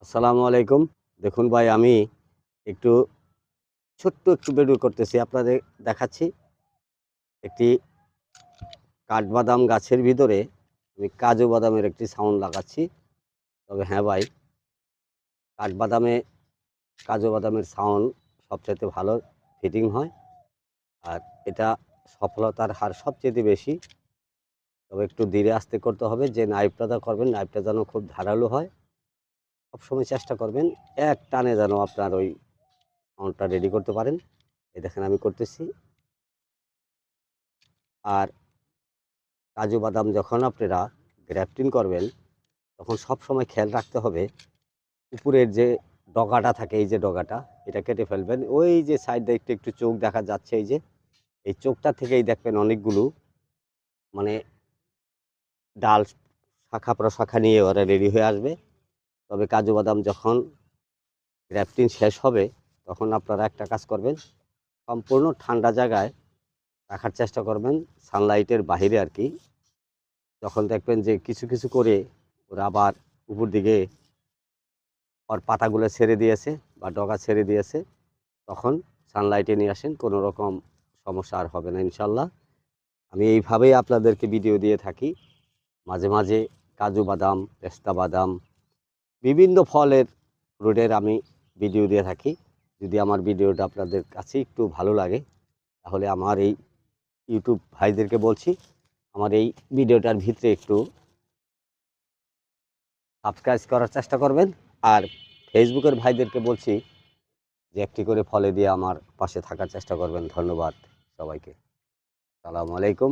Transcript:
আসসালামু আলাইকুম। দেখুন ভাই আমি একটু ছোট্ট একটু ভিডিও করতেছি আপনাদের দেখাচ্ছি। একটি কাঠবাদাম গাছের ভিতরে আমি কাজু বাদামের একটি সাউন্ড লাগাচ্ছি। তবে হ্যাঁ ভাই, কাঠবাদামে কাজু বাদামের সাউন্ড সবচাইতে ভালো ফিটিং হয়। আর এটা সফলতার হার সবচাইতে বেশি। তবে একটু ধীরে আস্তে করতে হবে, যে নাইফটা করবেন নাইফটা যেন খুব ধারালো হয়। সবসময় চেষ্টা করবেন এক টানে যেন আপনার ওই সাউন্ডটা রেডি করতে পারেন। এই দেখেন আমি করতেছি। আর কাজু বাদাম যখন আপনারা গ্রাফটিং করবেন, তখন সবসময় খেয়াল রাখতে হবে উপরের যে ডগাটা থাকে, এই যে ডগাটা, এটা কেটে ফেলবেন। ওই যে সাইডে একটু একটু চোখ দেখা যাচ্ছে, এই যে এই চোখটা থেকেই দেখবেন অনেকগুলো মানে ডাল, শাখা প্রশাখা নিয়ে ওরা রেডি হয়ে আসবে। তবে কাজু বাদাম যখন গ্রাফটিং শেষ হবে, তখন আপনারা একটা কাজ করবেন, সম্পূর্ণ ঠান্ডা জায়গায় রাখার চেষ্টা করবেন, সানলাইটের বাহিরে আর কি। যখন দেখবেন যে কিছু কিছু করে ওরা আবার উপর দিকে ওর পাতাগুলো ছেড়ে দিয়েছে বা ডগা ছেড়ে দিয়েছে, তখন সানলাইটে নিয়ে আসেন, কোনো রকম সমস্যা আর হবে না ইনশাল্লাহ। আমি এইভাবেই আপনাদেরকে ভিডিও দিয়ে থাকি। মাঝে মাঝে কাজু বাদাম, পেস্তা বাদাম, বিভিন্ন ফলের ফ্রুটের আমি ভিডিও দিয়ে থাকি। যদি আমার ভিডিওটা আপনাদের কাছে একটু ভালো লাগে, তাহলে আমার এই ইউটিউব ভাইদেরকে বলছি, আমার এই ভিডিওটার ভিতরে একটু সাবস্ক্রাইব করার চেষ্টা করবেন। আর ফেসবুকের ভাইদেরকে বলছি যে একটি করে ফলো দিয়ে আমার পাশে থাকার চেষ্টা করবেন। ধন্যবাদ সবাইকে। আসসালামু আলাইকুম।